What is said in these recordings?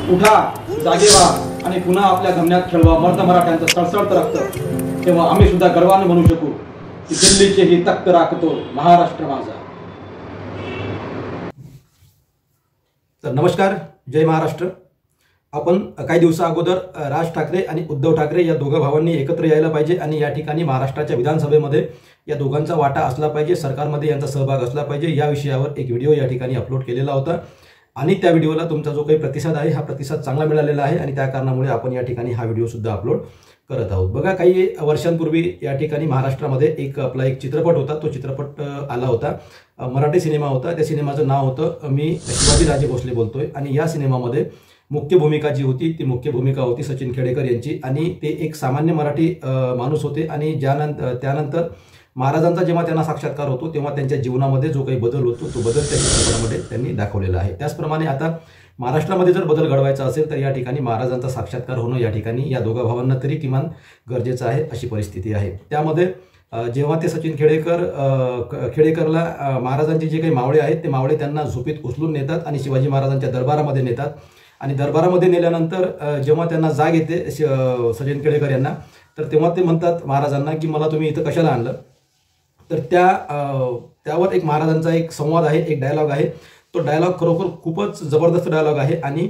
उठा, जागे व्हा आणि पुन्हा आपल्या धमन्यात खेळवा मर्द मराठ्यांचं सळसळतं रक्त. तेव्हा आम्ही सुद्धा गर्वाने म्हणू शकू की दिल्लीचे ही तख्त राखतो महाराष्ट्र माझा. तर नमस्कार, जय महाराष्ट्र. आपण काही दिवसा अगोदर राज ठाकरे आणि उद्धव ठाकरे या दोघा भावांनी एकत्र यायला पाहिजे आणि या ठिकाणी महाराष्ट्राच्या विधानसभेमध्ये या दोघांचा वाटा असला पाहिजे, सरकारमध्ये यांचा सहभाग असला पाहिजे, या विषयावर एक व्हिडिओ या ठिकाणी अपलोड केलेला होता आणि त्या व्हिडिओला तुमचा जो काही प्रतिसाद आहे हा प्रतिसाद चांगला मिळालेला आहे आणि त्या कारणामुळे आपण या ठिकाणी हा व्हिडिओ सुद्धा अपलोड करत आहोत. बघा, काही वर्षांपूर्वी या ठिकाणी महाराष्ट्रामध्ये एक चित्रपट होता. तो चित्रपट आला होता, मराठी सिनेमा होता. त्या सिनेमाचं नाव होतं मी शिवाजी राजे भोसले बोलतोय आणि या सिनेमामध्ये मुख्य भूमिका जी होती ती मुख्य भूमिका होती सचिन खेडेकर यांची आणि ते एक सामान्य मराठी माणूस होते आणि त्यानंतर महाराजांचा जेव्हा त्यांना साक्षात्कार होतो तेव्हा त्यांच्या जीवनामध्ये जो काही बदल होतो तो बदल त्या चित्रपटामध्ये त्यांनी दाखवलेला आहे. त्याचप्रमाणे आता महाराष्ट्रामध्ये जर बदल घडवायचा असेल तर या ठिकाणी महाराजांचा साक्षात्कार होणं या ठिकाणी या दोघा भावांना तरी किमान गरजेचं आहे, अशी परिस्थिती आहे. त्यामध्ये जेव्हा ते सचिन खेडेकरला महाराजांचे जे काही मावळे आहेत ते मावळे त्यांना झोपेत उचलून नेतात आणि शिवाजी महाराजांच्या दरबारामध्ये नेतात आणि दरबारामध्ये नेल्यानंतर जेव्हा त्यांना जाग येते सचिन खेडेकर यांना, तर तेव्हा ते म्हणतात महाराजांना की मला तुम्ही इथं कशाला आणलं. तर त्यावर एक महाराजांचा एक संवाद आहे, एक डायलॉग आहे. तो डायलॉग खरोखर खूपच जबरदस्त डायलॉग आहे आणि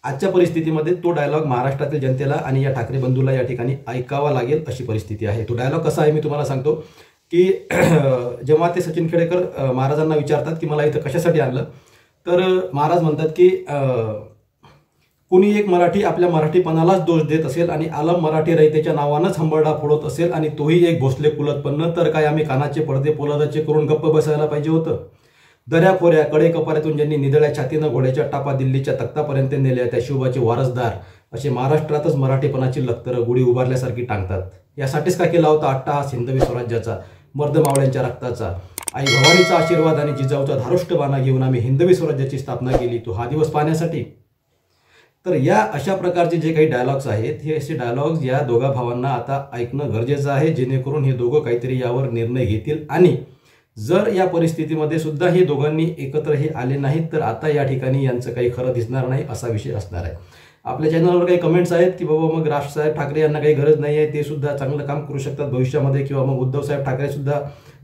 आजच्या परिस्थितीमध्ये तो डायलॉग महाराष्ट्रातील जनतेला आणि या ठाकरे बंधूला या ठिकाणी ऐकावा लागेल अशी परिस्थिती आहे. तो डायलॉग कसा आहे मी तुम्हाला सांगतो की जेव्हा ते सचिन खेडेकर महाराजांना विचारतात की मला इथं कशासाठी आणलं, तर महाराज म्हणतात की कुणी एक मराठी आपल्या मराठीपणालाच दोष देत असेल आणि आलम मराठी रयतेच्या नावानंच हंबरडा फोडत असेल आणि तोही एक भोसले कुलतपन्न, तर काय आम्ही कानाचे पडदे पोलादाचे करून गप्प बसायला पाहिजे होतं. दऱ्या खोऱ्या कडे कपाऱ्यातून ज्यांनी निदळ्या छातीनं घोड्याच्या टापा दिल्लीच्या तख्तापर्यंत नेल्या त्या शिवबाचे वारसदार असे महाराष्ट्रातच मराठीपणाची लखतरं गुढी उभारल्यासारखी टांगतात. यासाठीच का केला होता अट्टाहास हिंदवी स्वराज्याचा, मर्द मावळ्यांच्या रक्ताचा, आई भवानीचा आशीर्वाद आणि जिजाऊचा धारुष्ट बाणा घेऊन आम्ही हिंदवी स्वराज्याची स्थापना केली, तो हा दिवस पाहण्यासाठी. तर या अशा प्रकारचे जे काही डायलॉग्स आहेत हे असे डायलॉग्स या दोघा भावांना आता ऐकणं गरजेचं आहे, जेणेकरून हे दोघं काहीतरी यावर निर्णय घेतील. आणि जर या परिस्थितीमध्ये सुद्धा हे दोघांनी एकत्र हे आले नाहीत तर आता या ठिकाणी यांचं काही खरं दिसणार नाही, असा विषय असणार आहे. आपल्या चॅनलवर काही कमेंट्स आहेत की बाबा मग राजसाहेब ठाकरे यांना काही गरज नाही आहे, ते सुद्धा चांगलं काम करू शकतात भविष्यामध्ये, किंवा मग उद्धवसाहेब ठाकरे सुद्धा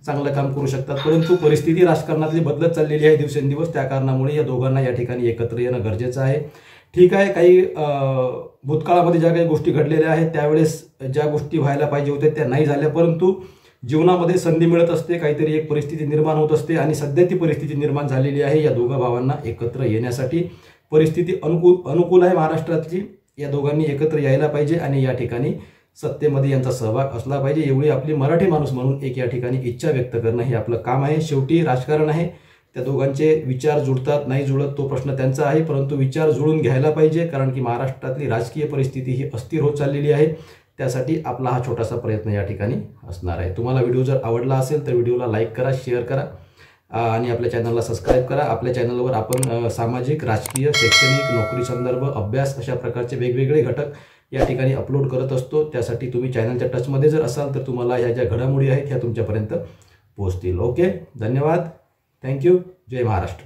चांगलं काम करू शकतात. परंतु परिस्थिती राजकारणातली बदलत चाललेली आहे दिवसेंदिवस, त्या कारणामुळे या दोघांना या ठिकाणी एकत्र येणं गरजेचं आहे. ठीक आहे, काही भूतकाळामध्ये ज्या काही गोष्टी घडलेल्या आहेत त्यावेळेस ज्या गोष्टी व्हायला पाहिजे होत्या त्या नाही झाल्या, परंतु जीवनामध्ये संधी मिळत असते, काहीतरी एक परिस्थिती निर्माण होत असते आणि सध्या ती परिस्थिती निर्माण झालेली आहे या दोघा भावांना एकत्र येण्यासाठी. परिस्थिती अनुकूल आहे महाराष्ट्रातली, या दोघांनी एकत्र यायला पाहिजे आणि या ठिकाणी सत्तेमध्ये यांचा सहभाग असला पाहिजे, एवढी आपली मराठी माणूस म्हणून एक या ठिकाणी इच्छा व्यक्त करणं हे आपलं काम आहे. शेवटी राजकारण आहे, त्या दोघांचे विचार जुळतात नाही जुळत तो प्रश्न त्यांचा आहे, परंतु विचार जुळून घ्यायला पाहिजे, कारण की महाराष्ट्रातली राजकीय परिस्थिती ही अस्थिर होत चाललेली आहे. त्यासाठी आपला हा छोटासा प्रयत्न या ठिकाणी असणार आहे. तुम्हाला व्हिडिओ जर आवडला असेल तर व्हिडिओला लाईक करा, शेअर करा आणि आपल्या चॅनलला सबस्क्राईब करा. आपल्या चॅनलवर आपण सामाजिक, राजकीय, शैक्षणिक, नोकरी संदर्भ, अभ्यास अशा प्रकारचे वेगवेगळे घटक या ठिकाणी अपलोड करत असतो. त्यासाठी तुम्ही चॅनलच्या टचमध्ये जर असाल तर तुम्हाला ह्या ज्या घडामोडी आहेत ह्या तुमच्यापर्यंत पोहोचतील. ओके, धन्यवाद, थँक्यू, जय महाराष्ट्र.